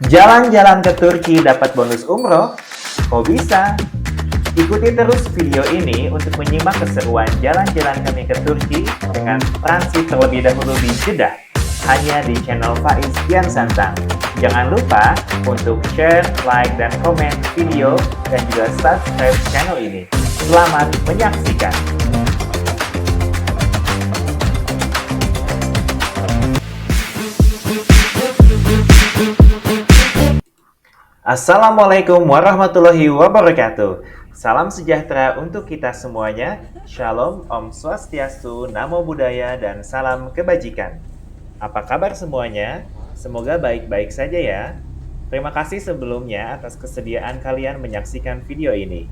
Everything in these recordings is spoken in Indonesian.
Jalan-jalan ke Turki dapat bonus umroh? Kok bisa? Ikuti terus video ini untuk menyimak keseruan jalan-jalan kami ke Turki dengan transit terlebih dahulu di Jeddah, hanya di channel Faiz Kian Santang. Jangan lupa untuk share, like, dan komen video dan juga subscribe channel ini. Selamat menyaksikan! Assalamualaikum warahmatullahi wabarakatuh. Salam sejahtera untuk kita semuanya. Shalom, Om Swastiastu, Namo Buddhaya, dan salam kebajikan. Apa kabar semuanya? Semoga baik-baik saja ya. Terima kasih sebelumnya atas kesediaan kalian menyaksikan video ini.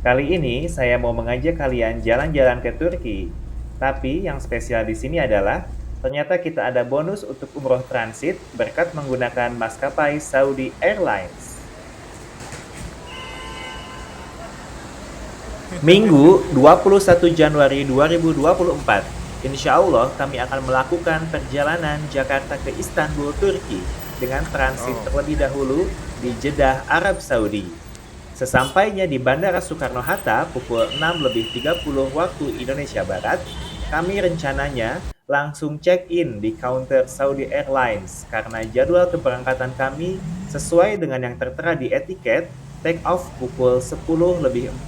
Kali ini saya mau mengajak kalian jalan-jalan ke Turki. Tapi yang spesial di sini adalah ternyata kita ada bonus untuk umroh transit berkat menggunakan maskapai Saudi Airlines. Minggu 21 Januari 2024, insya Allah kami akan melakukan perjalanan Jakarta ke Istanbul, Turki dengan transit terlebih dahulu di Jeddah, Arab Saudi. Sesampainya di Bandara Soekarno-Hatta pukul 6.30 waktu Indonesia Barat, kami rencananya langsung check-in di counter Saudi Airlines karena jadwal keberangkatan kami sesuai dengan yang tertera di etiket take off pukul 10.45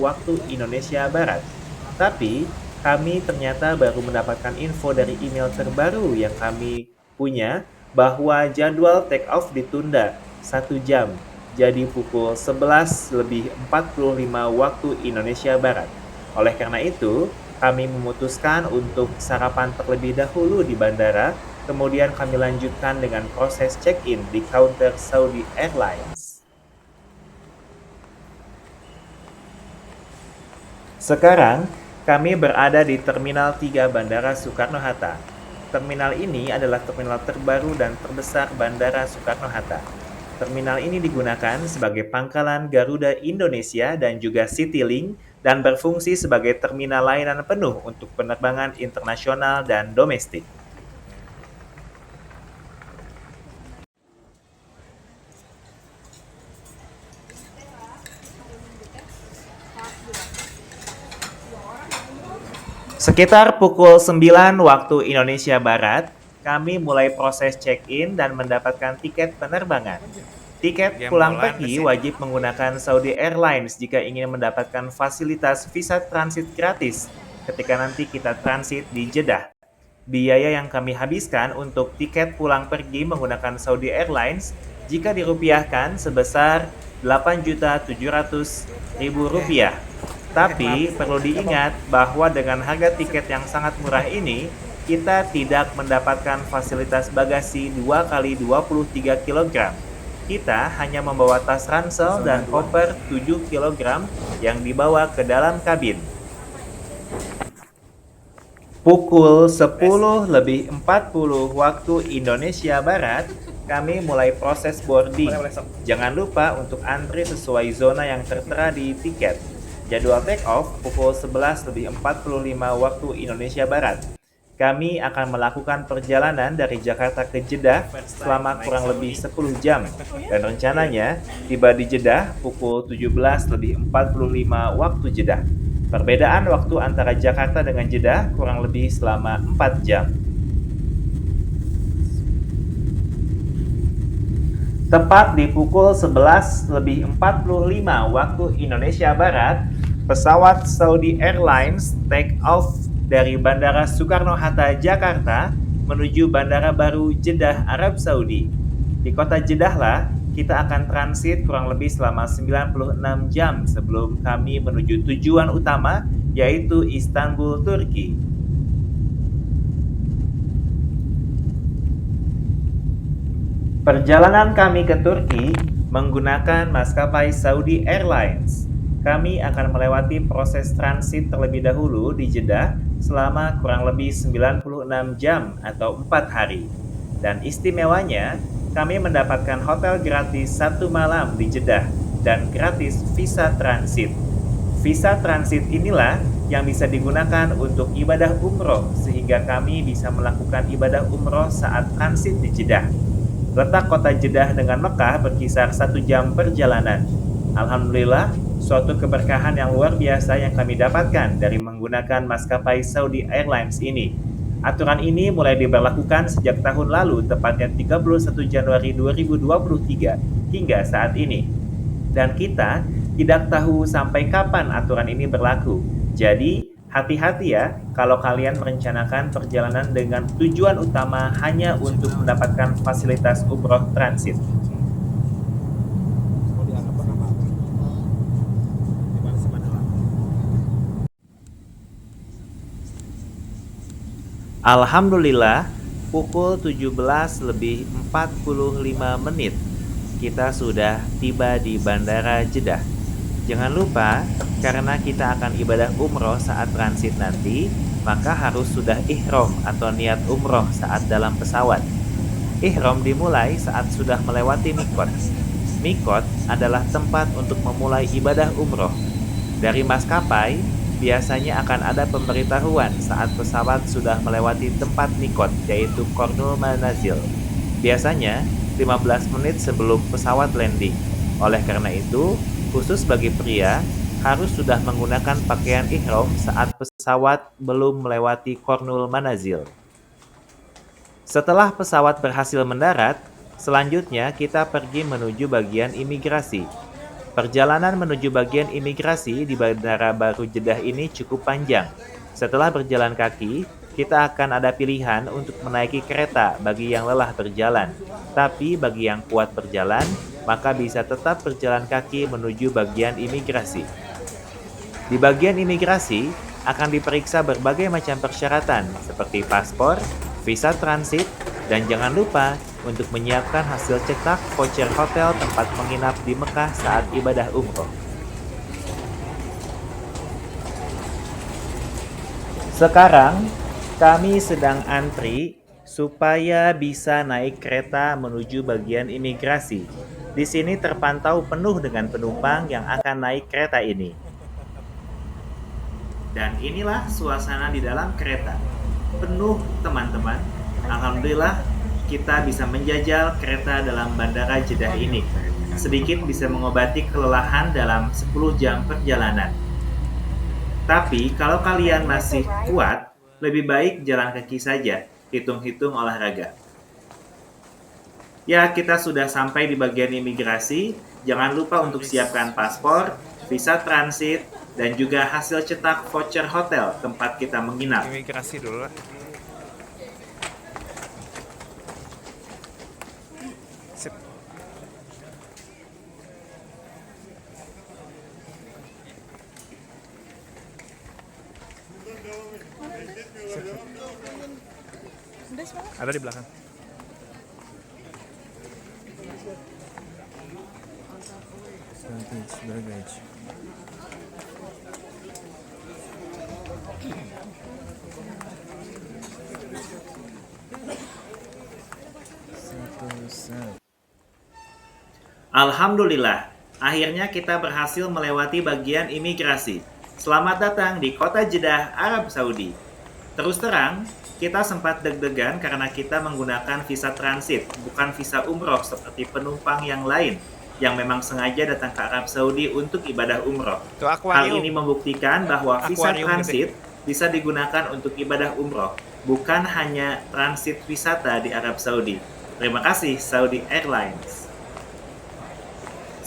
waktu Indonesia Barat. Tapi kami ternyata baru mendapatkan info dari email terbaru yang kami punya bahwa jadwal take off ditunda 1 jam jadi pukul 11.45 waktu Indonesia Barat. Oleh karena itu, kami memutuskan untuk sarapan terlebih dahulu di bandara, kemudian kami lanjutkan dengan proses check-in di counter Saudi Airlines. Sekarang, kami berada di Terminal 3 Bandara Soekarno-Hatta. Terminal ini adalah terminal terbaru dan terbesar Bandara Soekarno-Hatta. Terminal ini digunakan sebagai pangkalan Garuda Indonesia dan juga Citylink dan berfungsi sebagai terminal layanan penuh untuk penerbangan internasional dan domestik. Sekitar pukul 9 waktu Indonesia Barat, kami mulai proses check-in dan mendapatkan tiket penerbangan. Tiket pulang pergi wajib menggunakan Saudi Airlines jika ingin mendapatkan fasilitas visa transit gratis ketika nanti kita transit di Jeddah. Biaya yang kami habiskan untuk tiket pulang pergi menggunakan Saudi Airlines jika dirupiahkan sebesar Rp8.700.000. Tapi perlu diingat bahwa dengan harga tiket yang sangat murah ini, kita tidak mendapatkan fasilitas bagasi 2x23 kg. Kita hanya membawa tas ransel dan koper 7 kg yang dibawa ke dalam kabin. Pukul 10.40 waktu Indonesia Barat, kami mulai proses boarding. Jangan lupa untuk antri sesuai zona yang tertera di tiket. Jadwal take off pukul 11.45 waktu Indonesia Barat. Kami akan melakukan perjalanan dari Jakarta ke Jeddah selama kurang lebih 10 jam dan rencananya tiba di Jeddah pukul 17.45 waktu Jeddah. Perbedaan waktu antara Jakarta dengan Jeddah kurang lebih selama 4 jam. Tepat di pukul 11.45 waktu Indonesia Barat, pesawat Saudi Airlines take off dari Bandara Soekarno-Hatta, Jakarta menuju Bandara Baru Jeddah, Arab Saudi. Di kota Jeddahlah kita akan transit kurang lebih selama 96 jam sebelum kami menuju tujuan utama, yaitu Istanbul, Turki. Perjalanan kami ke Turki menggunakan maskapai Saudi Airlines. Kami akan melewati proses transit terlebih dahulu di Jeddah selama kurang lebih 96 jam atau 4 hari. Dan istimewanya, kami mendapatkan hotel gratis 1 malam di Jeddah dan gratis visa transit. Visa transit inilah yang bisa digunakan untuk ibadah umroh sehingga kami bisa melakukan ibadah umroh saat transit di Jeddah. Letak kota Jeddah dengan Mekah berkisar 1 jam perjalanan. Alhamdulillah, suatu keberkahan yang luar biasa yang kami dapatkan dari menggunakan maskapai Saudi Airlines ini. Aturan ini mulai diberlakukan sejak tahun lalu, tepatnya 31 Januari 2023, hingga saat ini. Dan kita tidak tahu sampai kapan aturan ini berlaku. Jadi, hati-hati ya kalau kalian merencanakan perjalanan dengan tujuan utama hanya untuk mendapatkan fasilitas umroh transit. Alhamdulillah, pukul 17:45 kita sudah tiba di Bandara Jeddah. Jangan lupa, karena kita akan ibadah umroh saat transit nanti, maka harus sudah ihram atau niat umroh saat dalam pesawat. Ihram dimulai saat sudah melewati mikot. Mikot adalah tempat untuk memulai ibadah umroh. Dari maskapai, biasanya akan ada pemberitahuan saat pesawat sudah melewati tempat mikot, yaitu Qornul Manazil. Biasanya 15 menit sebelum pesawat landing. Oleh karena itu, khusus bagi pria, harus sudah menggunakan pakaian ihram saat pesawat belum melewati Qornul Manazil. Setelah pesawat berhasil mendarat, selanjutnya kita pergi menuju bagian imigrasi. Perjalanan menuju bagian imigrasi di Bandara Baru Jeddah ini cukup panjang. Setelah berjalan kaki, kita akan ada pilihan untuk menaiki kereta bagi yang lelah berjalan. Tapi bagi yang kuat berjalan, maka bisa tetap berjalan kaki menuju bagian imigrasi. Di bagian imigrasi, akan diperiksa berbagai macam persyaratan seperti paspor, visa transit, dan jangan lupa untuk menyiapkan hasil cetak voucher hotel tempat menginap di Mekah saat ibadah umroh. Sekarang, kami sedang antri supaya bisa naik kereta menuju bagian imigrasi. Di sini terpantau penuh dengan penumpang yang akan naik kereta ini. Dan inilah suasana di dalam kereta. Penuh teman-teman. Alhamdulillah kita bisa menjajal kereta dalam Bandara Jeddah ini. Sedikit bisa mengobati kelelahan dalam 10 jam perjalanan. Tapi kalau kalian masih kuat, lebih baik jalan kaki saja, hitung-hitung olahraga. Ya, kita sudah sampai di bagian imigrasi. Jangan lupa untuk siapkan paspor, visa transit, dan juga hasil cetak voucher hotel tempat kita menginap. Imigrasi dulu lah. Sip. Ada di belakang. Baggage. Alhamdulillah, akhirnya kita berhasil melewati bagian imigrasi. Selamat datang di kota Jeddah, Arab Saudi. Terus terang, kita sempat deg-degan karena kita menggunakan visa transit, bukan visa umroh seperti penumpang yang lain yang memang sengaja datang ke Arab Saudi untuk ibadah umroh. Hal ini membuktikan bahwa visa transit bisa digunakan untuk ibadah umroh, bukan hanya transit wisata di Arab Saudi. Terima kasih Saudi Airlines.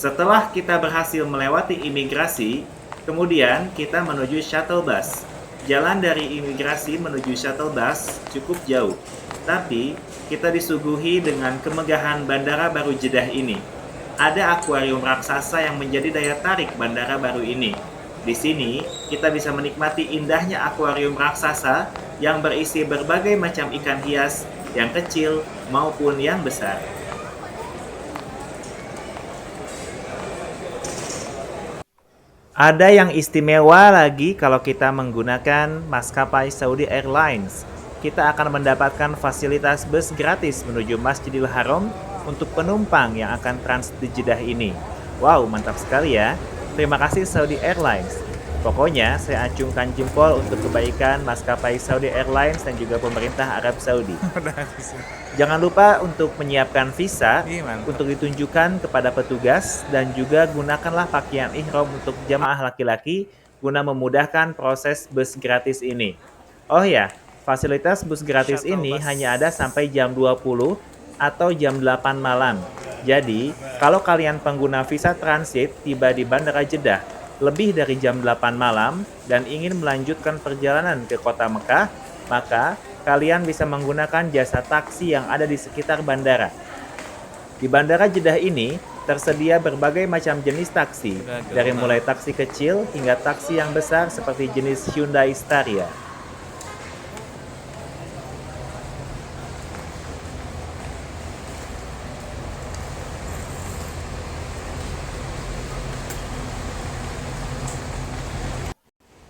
Setelah kita berhasil melewati imigrasi, kemudian kita menuju shuttle bus. Jalan dari imigrasi menuju shuttle bus cukup jauh, tapi kita disuguhi dengan kemegahan Bandara Baru Jeddah ini. Ada akuarium raksasa yang menjadi daya tarik bandara baru ini. Di sini, kita bisa menikmati indahnya akuarium raksasa yang berisi berbagai macam ikan hias, yang kecil maupun yang besar. Ada yang istimewa lagi kalau kita menggunakan maskapai Saudi Airlines. Kita akan mendapatkan fasilitas bus gratis menuju Masjidil Haram untuk penumpang yang akan transit di Jeddah ini. Wow, mantap sekali ya. Terima kasih Saudi Airlines. Pokoknya saya acungkan jempol untuk kebaikan maskapai Saudi Airlines dan juga pemerintah Arab Saudi. Udah habis. Jangan lupa untuk menyiapkan visa Ih, mantap. untuk ditunjukkan kepada petugas dan juga gunakanlah pakaian ihram untuk jamaah laki-laki guna memudahkan proses bus gratis ini. Oh ya, fasilitas bus gratis Shuttle ini bus. hanya ada sampai jam 20 atau jam 8 malam. Jadi, kalau kalian pengguna visa transit tiba di Bandara Jeddah lebih dari jam 8 malam dan ingin melanjutkan perjalanan ke kota Mekah, maka kalian bisa menggunakan jasa taksi yang ada di sekitar bandara. Di Bandara Jeddah ini tersedia berbagai macam jenis taksi, dari mulai taksi kecil hingga taksi yang besar seperti jenis Hyundai Staria.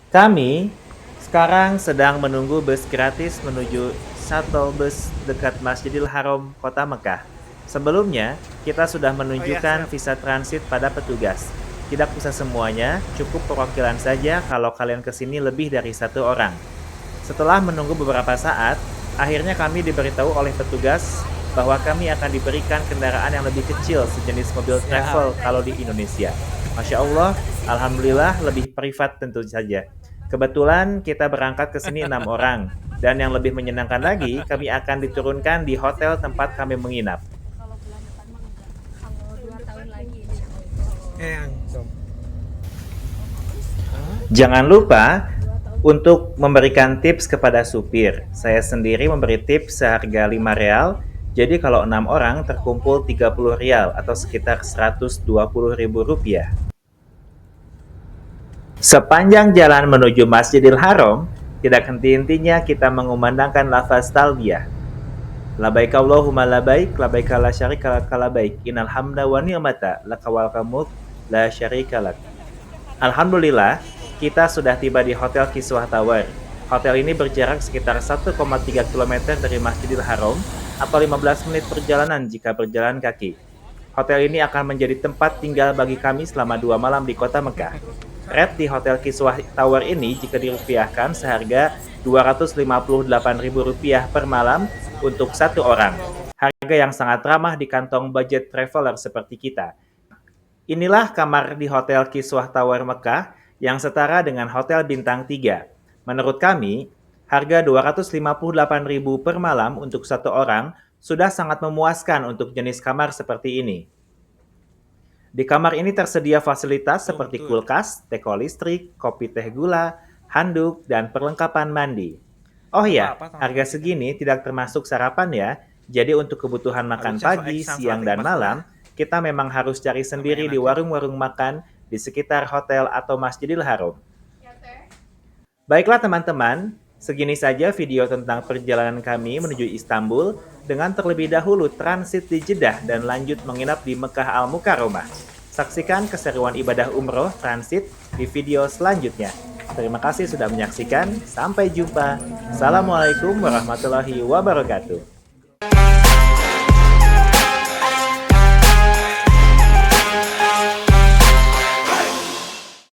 Kami sekarang sedang menunggu bus gratis menuju shuttle bus dekat Masjidil Haram, Kota Mekah. Sebelumnya, kita sudah menunjukkan visa transit pada petugas. Tidak usah semuanya, cukup perwakilan saja kalau kalian kesini lebih dari 1 orang. Setelah menunggu beberapa saat, akhirnya kami diberitahu oleh petugas bahwa kami akan diberikan kendaraan yang lebih kecil sejenis mobil travel kalau di Indonesia. Masya Allah, Alhamdulillah lebih privat tentu saja. Kebetulan kita berangkat ke sini 6 orang, dan yang lebih menyenangkan lagi, kami akan diturunkan di hotel tempat kami menginap. Kalau bulan depan mah enggak. Kalau 2 tahun lagi insya Allah. Jangan lupa untuk memberikan tips kepada supir. Saya sendiri memberi tips seharga 5 real, jadi kalau 6 orang terkumpul 30 real atau sekitar 120 ribu rupiah. Sepanjang jalan menuju Masjidil Haram, tidak henti-hentinya kita mengumandangkan lafaz talbiyah. Labaik Allahumma labaik, labaik la syarika lak labaik, innal hamda wa ni'mata laka wal mulk la syarika lak. Alhamdulillah, kita sudah tiba di Hotel Kiswah Tower. Hotel ini berjarak sekitar 1,3 km dari Masjidil Haram atau 15 menit perjalanan jika berjalan kaki. Hotel ini akan menjadi tempat tinggal bagi kami selama 2 malam di kota Mekah. Rate di Hotel Kiswah Tower ini jika dirupiahkan seharga Rp258.000 per malam untuk 1 orang. Harga yang sangat ramah di kantong budget traveler seperti kita. Inilah kamar di Hotel Kiswah Tower Mekah yang setara dengan Hotel Bintang 3. Menurut kami, harga Rp258.000 per malam untuk 1 orang sudah sangat memuaskan untuk jenis kamar seperti ini. Di kamar ini tersedia fasilitas seperti kulkas, teko listrik, kopi teh gula, handuk, dan perlengkapan mandi. Oh ya, harga segini tidak termasuk sarapan ya. Jadi untuk kebutuhan makan pagi, siang, dan malam, kita memang harus cari sendiri di warung-warung makan di sekitar hotel atau Masjidil Haram. Baiklah teman-teman, segini saja video tentang perjalanan kami menuju Istanbul dengan terlebih dahulu transit di Jeddah dan lanjut menginap di Mekah Al-Mukarramah. Saksikan keseruan ibadah umroh transit di video selanjutnya. Terima kasih sudah menyaksikan. Sampai jumpa. Assalamualaikum warahmatullahi wabarakatuh.